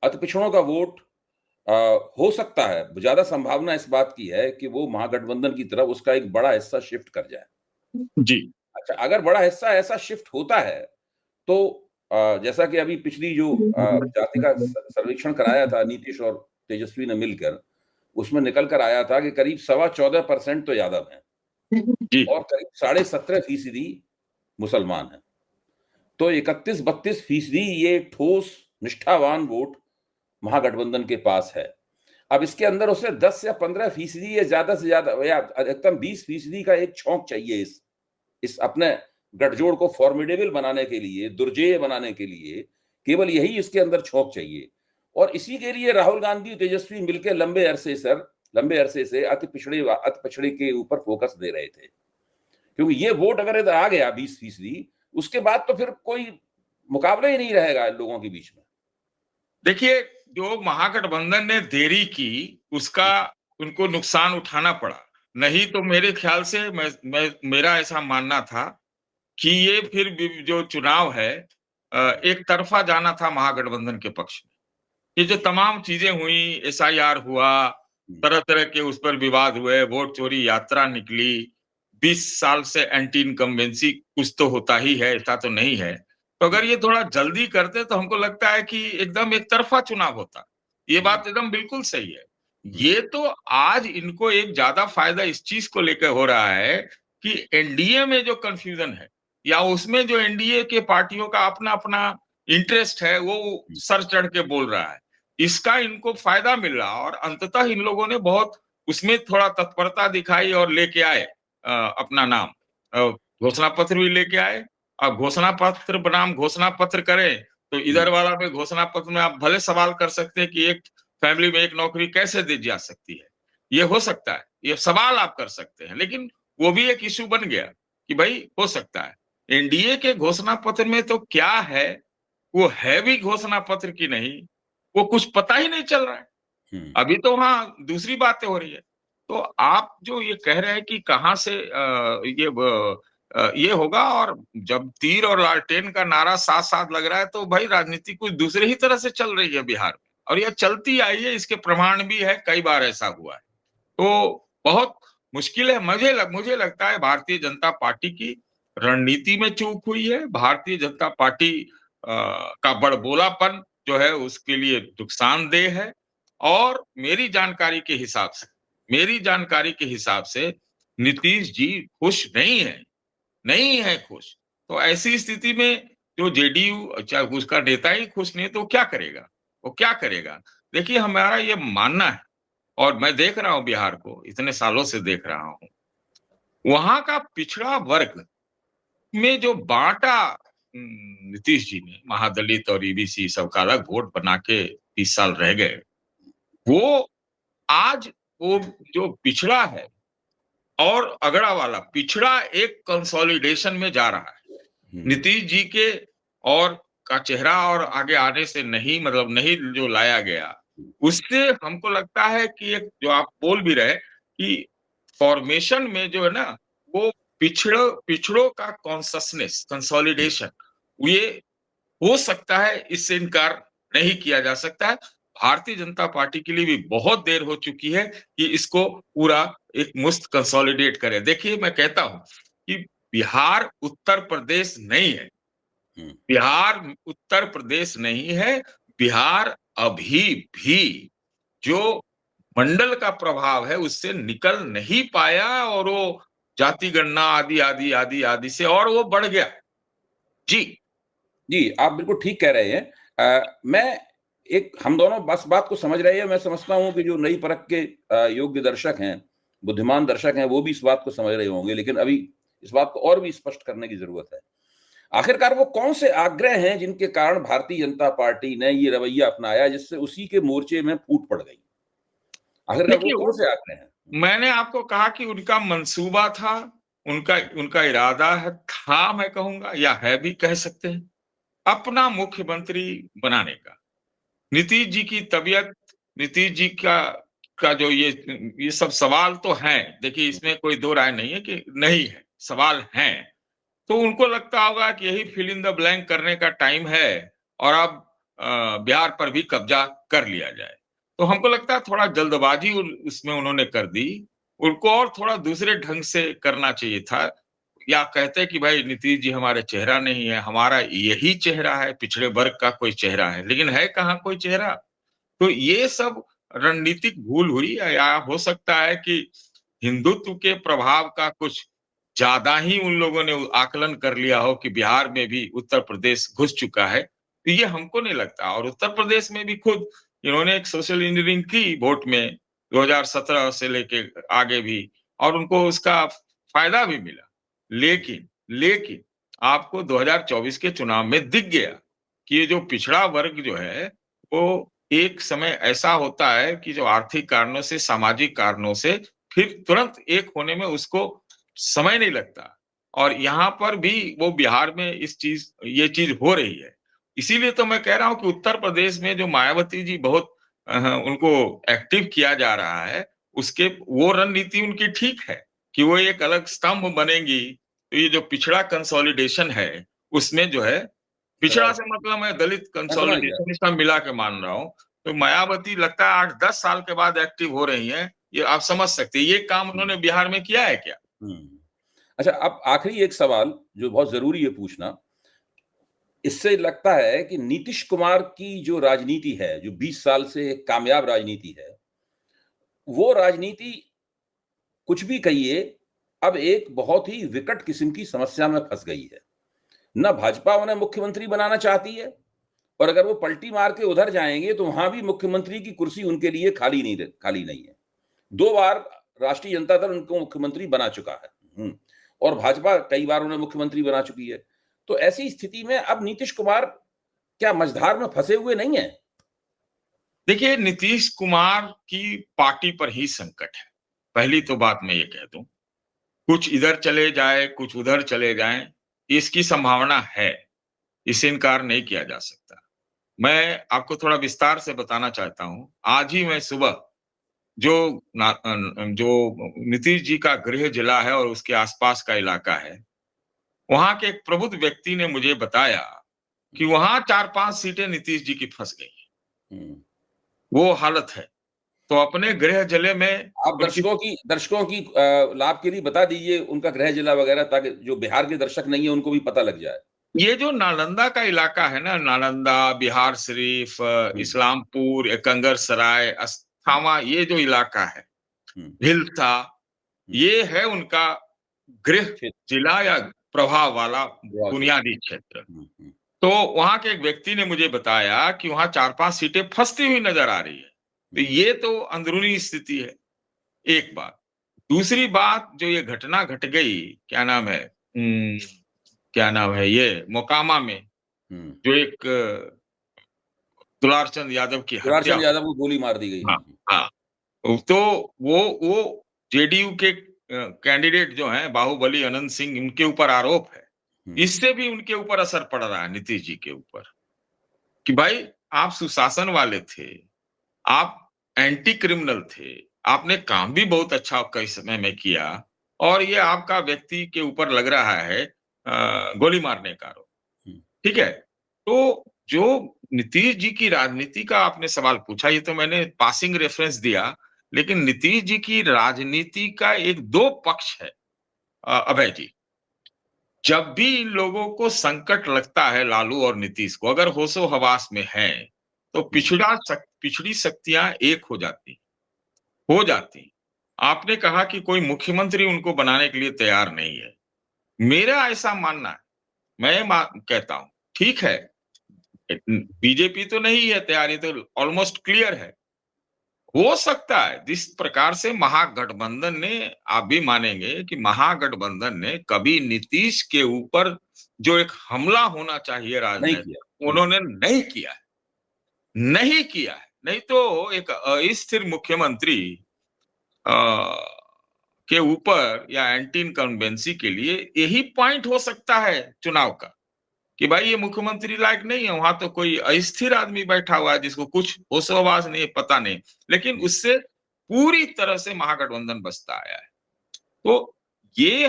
अति पिछड़ों का वोट अ, हो सकता है, ज़्यादा संभावना इस बात की है कि वो महागठबंधन की तरफ उसका एक बड़ा हिस्सा शिफ्ट कर जाए। जी। अच्छा, अगर बड़ा हिस्सा ऐसा शिफ्ट होता है, तो जैसा कि अभी पिछली जो जाति का सर्वेक्षण कराया था नीतीश और तेजस्वी ने मिलकर, उसमें निकल कर आया था कि करीब सवा 14% तो यादव हैं जी। और करीब साढ़े 17% मुसलमान हैं। तो 31-32% ये ठोस निष्ठावान वोट महागठबंधन के पास है। अब इसके अंदर उसे 10 या 15% या ज़्यादा से ज़्यादा या अधिकतम 20% का एक छौंक चाहिए इस अपने गठजोड़ को फॉर्मिडेबल बनाने के लिए, दुर्जेय बनाने के लिए, केवल यही इसके अंदर छौंक चाहिए। और इसी के लिए राहुल गांधी, तेजस्वी मिलके लंबे अरसे से अति पिछड़े के ऊपर फोकस दे रहे थे। क्योंकि ये वोट अगर इधर आ गया 20%, उसके बाद तो फिर कोई मुकाबला ही नहीं रहेगा इन लोगों के बीच में। देखिए, जो महागठबंधन ने देरी की, उसका उनको नुकसान उठाना पड़ा। नहीं तो मेरे ख्याल से मेरा ऐसा मानना था कि ये फिर जो चुनाव है एक तरफा जाना था महागठबंधन के पक्ष में। ये जो तमाम चीजें हुई, एसआईआर हुआ, तरह-तरह के उस पर विवाद हुए, वोट चोरी यात्रा निकली, 20 साल से एंटी इनकम्बेंसी कुछ तो होता ही है, ऐसा तो नहीं है। तो अगर ये थोड़ा जल्दी करते तो हमको लगता है कि एकदम एक तरफा चुनाव होता। ये बात एकदम बिल्कुल सही है। ये तो आज इनको एक ज्यादा फायदा इस चीज को लेकर हो रहा है कि एनडीए में जो कन्फ्यूजन है या उसमें जो एनडीए के पार्टियों का अपना-अपना इंटरेस्ट है, वो सर चढ़ के बोल रहा है। इसका इनको फायदा मिल रहा और अंततः इन लोगों ने बहुत उसमें थोड़ा तत्परता दिखाई और लेके आए अपना नाम घोषणा पत्र भी लेके आए। अब घोषणा पत्र बनाम घोषणा पत्र करें तो इधर वाला में घोषणा पत्र में आप भले सवाल कर सकते हैं कि एक फैमिली में एक नौकरी कैसे दी जा सकती है। ये हो सकता है, ये सवाल आप कर सकते हैं, लेकिन वो भी एक इश्यू बन गया कि भाई हो सकता है। एनडीए के घोषणा पत्र में तो क्या है, वो है भी घोषणा पत्र की नहीं, वो कुछ पता ही नहीं चल रहा है। अभी तो वहाँ दूसरी बातें हो रही है। तो आप जो ये कह रहे हैं कि कहाँ से ये होगा और जब तीर और लालटेन का नारा साथ-साथ लग रहा है तो भाई राजनीति कुछ दूसरे ही तरह से चल रही है बिहार में और यह चलती आई है, इसके प्रमाण भी है, कई बार ऐसा हुआ है। तो बहुत मुश्किल है। मुझे लगता है भारतीय जनता पार्टी की रणनीति में चूक हुई है। भारतीय जनता पार्टी का बड़बोलापन जो है उसके लिए नुकसानदेह है और मेरी जानकारी के हिसाब से नीतीश जी खुश नहीं है खुश। तो ऐसी स्थिति में जो जेडीयू चाहे उसका नेता ही खुश नहीं है तो क्या करेगा? वो क्या करेगा? देखिए हमारा ये मानना है और मैं देख रहा हूँ बिहार को, इतने सालों से देख रहा हूँ। वहाँ का पिछड़ा वर्ग में जो बाँटा नीतीश जी ने महादलित और ईबीसी सबका अलग वोट बना के 30 साल रह गए। वो आज वो जो पिछड़ा है और अगड़ा वाला पिछड़ा एक कंसोलिडेशन में जा रहा है। नीतीश जी के और का चेहरा और आगे आने से नहीं जो लाया गया, उससे हमको लगता है कि एक जो आप बोल भी रहे कि फॉर्मेशन में जो है ना, वो पिछड़ों का कॉन्शसनेस, कंसोलिडेशन ये हो सकता है, इससे इनकार नहीं किया जा सकता है। भारतीय जनता पार्टी के लिए भी बहुत देर हो चुकी है कि इसको पूरा एक मुश्त कंसोलिडेट करे। देखिए मैं कहता हूँ कि बिहार उत्तर प्रदेश नहीं है। बिहार उत्तर प्रदेश नहीं है। बिहार अभी भी जो मंडल का प्रभाव है उससे निकल नहीं पाया और वो जाति गणना आदि से और वो बढ़ गया। जी। जी, आप बिल्कुल ठीक कह रहे हैं। मैं एक हम दोनों बस बात को समझ रहे हैं, मैं समझता हूँ कि जो नई परख के योग्य दर्शक हैं, बुद्धिमान दर्शक हैं, वो भी इस बात को समझ रहे होंगे, लेकिन अभी इस बात को और भी स्पष्ट करने की ज़रूरत है। आखिरकार वो कौन से आग्रह हैं जिनके कारण भारतीय जनता पार्टी ने ये रवैया अपनाया जिससे उसी के मोर्चे में फूट पड़ गई? आखिरकार वो देखिए कौन से आग्रह हैं? मैंने आपको कहा कि उनका मंसूबा था, उनका उनका इरादा था मैं कहूँगा या है भी कह सकते हैं, अपना मुख्यमंत्री बनाने का। नीतीश जी की तबीयत, नीतीश जी का जो ये सब सवाल तो हैं, देखिए इसमें कोई दो राय नहीं है कि नहीं है, सवाल हैं। तो उनको लगता होगा कि यही फिल इन द ब्लैंक करने का टाइम है और अब बिहार पर भी कब्जा कर लिया जाए। तो हमको लगता है थोड़ा जल्दबाजी उसमें उन्होंने कर दी। उनको और थोड़ा दूसरे ढंग से करना चाहिए था, या कहते कि भाई नीतीश जी हमारे चेहरा नहीं है, हमारा यही चेहरा है, पिछड़े वर्ग का कोई चेहरा है, लेकिन है कहाँ कोई चेहरा। तो ये सब रणनीतिक भूल हुई, या हो सकता है कि हिंदुत्व के प्रभाव का कुछ ज्यादा ही उन लोगों ने आकलन कर लिया हो कि बिहार में भी उत्तर प्रदेश घुस चुका है। तो ये हमको नहीं लगता। और उत्तर प्रदेश में भी खुद इन्होंने एक सोशल इंजीनियरिंग की वोट में 2017 से लेके आगे भी, और उनको उसका फायदा भी मिला। लेकिन लेकिन आपको 2024 के चुनाव में दिख गया कि ये जो पिछड़ा वर्ग जो है, वो एक समय ऐसा होता है कि जो आर्थिक कारणों से, सामाजिक कारणों से फिर तुरंत एक होने में उसको समय नहीं लगता। और यहाँ पर भी वो बिहार में ये चीज हो रही है। इसीलिए तो मैं कह रहा हूं कि उत्तर प्रदेश में जो मायावती जी बहुत उनको एक्टिव किया जा रहा है, उसके वो रणनीति उनकी ठीक है कि वो एक अलग स्तंभ बनेंगी। तो ये जो पिछड़ा कंसोलिडेशन है, उसमें जो है, पिछड़ा से मतलब मैं दलित मैं समझ गया। कंसोलिडेशन इसका मिला के मान रहा हूं। तो मायावती लगता है 8-10 साल के बाद एक्टिव हो रही हैं। ये आप समझ सकते हैं, ये काम उन्होंने बिहार में किया है क्या? अच्छा, अब आखिरी एक सवाल जो बहुत जरूरी है पूछना। इससे लगता है कि नीतीश कुमार की जो राजनीति है, जो 20 साल से एक कामयाब राजनीति है, वो राजनीति कुछ भी कहिए, अब एक बहुत ही विकट किस्म की समस्या में फंस गई है। ना भाजपा उन्हें मुख्यमंत्री बनाना चाहती है, और अगर वो पलटी मार के उधर जाएंगे तो वहां भी मुख्यमंत्री की कुर्सी उनके लिए खाली नहीं है। 2 बार राष्ट्रीय जनता दल उनको मुख्यमंत्री बना चुका है, और भाजपा कई बार उन्हें मुख्यमंत्री बना चुकी है। तो ऐसी स्थिति में अब नीतीश कुमार क्या मझधार में फंसे हुए नहीं है? देखिए, नीतीश कुमार की पार्टी पर ही संकट है। पहली तो बात मैं ये कह दूं, कुछ इधर चले जाए, कुछ उधर चले जाएं, इसकी संभावना है, इससे इनकार नहीं किया जा सकता। मैं आपको थोड़ा विस्तार से बताना चाहता हूं। आज ही मैं सुबह जो जो नीतीश जी का गृह जिला है और उसके आसपास का इलाका है, वहां के एक प्रबुद्ध व्यक्ति ने मुझे बताया कि वहां 4-5 सीटें नीतीश जी की फंस गई। वो हालत है। तो अपने गृह जिले में आप उनकी, दर्शकों की लाभ के लिए बता दीजिए उनका गृह जिला वगैरह, ताकि जो बिहार के दर्शक नहीं है उनको भी पता लग जाए। ये जो नालंदा का इलाका है ना, नालंदा, बिहार शरीफ, इस्लामपुर, एकंगरसराय, अस्थामा, ये जो इलाका है, भिलसा, ये है उनका गृह जिला या प्रभाव वाला बुनियादी क्षेत्र। तो वहां के एक व्यक्ति ने मुझे बताया कि वहां 4-5 सीटें फंसती हुई नजर आ रही है। तो ये तो अंदरूनी स्थिति है, एक बात। दूसरी बात, जो ये घटना घट गई, क्या नाम है, ये मोकामा में, जो एक दुलारचंद यादव की हत्या। दुलारचंद यादव को गोली मार दी गई। हाँ, हाँ। तो वो जेडीयू के कैंडिडेट जो हैं, बाहुबली अनंत सिंह, उनके ऊपर आरोप है। इससे भी उनके ऊपर असर पड़ रहा है, नीतीश जी के ऊपर, कि भाई आप सुशासन वाले थे, आप एंटी क्रिमिनल थे, आपने काम भी बहुत अच्छा कई समय में किया, और ये आपका व्यक्ति के ऊपर लग रहा है गोली मारने का आरोप। ठीक है। तो जो नीतीश जी की राजनीति का आपने सवाल पूछा, ये तो मैंने पासिंग रेफरेंस दिया, लेकिन नीतीश जी की राजनीति का एक दो पक्ष है अभय जी। जब भी इन लोगों को संकट लगता है, लालू और नीतीश को, अगर होशो हवास में है, तो पिछड़ी शक्तियां एक हो जाती। आपने कहा कि कोई मुख्यमंत्री उनको बनाने के लिए तैयार नहीं है। मेरा ऐसा मानना है, कहता हूं, ठीक है, बीजेपी तो नहीं है तैयार, ये तो ऑलमोस्ट क्लियर है। हो सकता है जिस प्रकार से महागठबंधन ने, आप भी मानेंगे कि महागठबंधन ने कभी नीतीश के ऊपर जो एक हमला होना चाहिए नहीं राजनीतिक, किया। उन्होंने नहीं किया है। नहीं किया है। नहीं तो एक अस्थिर मुख्यमंत्री के ऊपर या एंटी इनकम्बेंसी के लिए यही पॉइंट हो सकता है चुनाव का, कि भाई ये मुख्यमंत्री लायक नहीं है, वहां तो कोई अस्थिर आदमी बैठा हुआ है जिसको कुछ होशो-हवास नहीं, पता नहीं, लेकिन उससे पूरी तरह से महागठबंधन बचता आया है। तो ये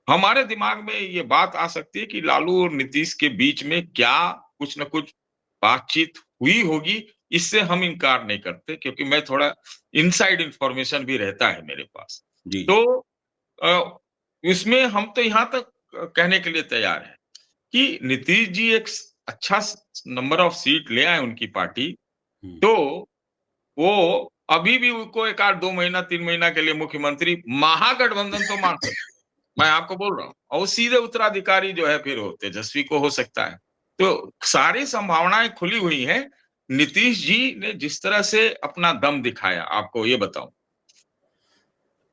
हमारे दिमाग में ये बात आ सकती है कि लालू और नीतीश के बीच में क्या कुछ न कुछ बातचीत हुई होगी, इससे हम इनकार नहीं करते, क्योंकि मैं थोड़ा इनसाइड इंफॉर्मेशन भी रहता है मेरे पास। जी, तो इसमें हम तो यहाँ तक कहने के लिए तैयार हैं कि नीतीश जी एक अच्छा नंबर ऑफ सीट ले आए उनकी पार्टी, हुँ, तो वो अभी भी उनको 1 आध 2 महीना 3 महीना के लिए मुख्यमंत्री महागठबंधन तो मान सकते, मैं आपको बोल रहा हूँ, और सीधे उत्तराधिकारी जो है फिर वो तेजस्वी को हो सकता है। तो सारी संभावनाएं खुली हुई हैं। नीतीश जी ने जिस तरह से अपना दम दिखाया, आपको ये बताऊं,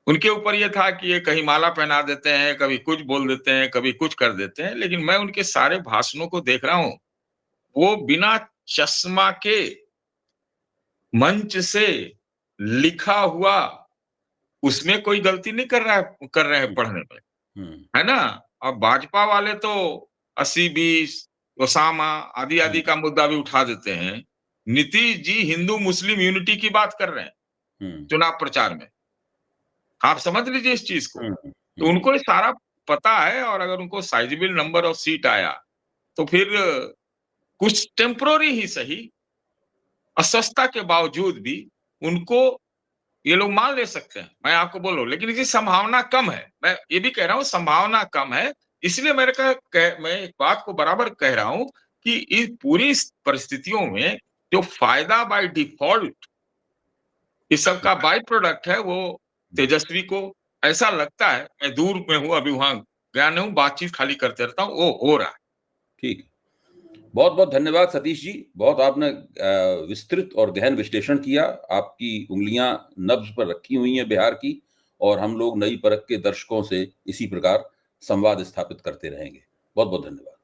उनके ऊपर ये था कि ये कहीं माला पहना देते हैं, कभी कुछ बोल देते हैं, कभी कुछ कर देते हैं, लेकिन मैं उनके सारे भाषणों को देख रहा हूं, वो बिना चश्मा के मंच से लिखा हुआ, उसमें कोई गलती नहीं कर रहे हैं हुँ, पढ़ने में, हुँ, है ना? और भाजपा वाले तो 80-20, ओसामा आदि-आदि हुँ, का मुद्दा भी उठा देते हैं। नीतीश जी हिंदू मुस्लिम यूनिटी की बात कर रहे हैं हुँ, चुनाव प्रचार में। आप समझ लीजिए इस चीज़ को। हुँ, तो हुँ, उनको ये सारा पता है, और अगर उनको साइज़ेबल नंबर ऑफ सीट आया, तो फिर कुछ टेम्परेरी ही सही, अस्वस्थता के बावजूद भी उनको ये लोग मान ले सकते हैं, मैं आपको बोल रहा हूँ, लेकिन इसकी संभावना कम है। मैं ये भी कह रहा हूँ संभावना कम है, इसलिए मैं एक बात को बराबर कह रहा हूँ कि इस पूरी परिस्थितियों में जो फ़ायदा बाय डिफ़ॉल्ट इस सब का बाय प्रोडक्ट है, वो तेजस्वी को ऐसा लगता है, मैं दूर में हूँ, अभी वहाँ गया नहीं हूँ, बातचीत खाली करते रहता हूँ, वो हो रहा है। ठीक है। बहुत-बहुत धन्यवाद सतीश जी। बहुत आपने विस्तृत और गहन विश्लेषण किया। आपकी उँगलियाँ नब्ज़ पर रखी हुई हैं बिहार की, और हम लोग नई परख के दर्शकों से इसी प्रकार संवाद स्थापित करते रहेंगे। बहुत-बहुत धन्यवाद।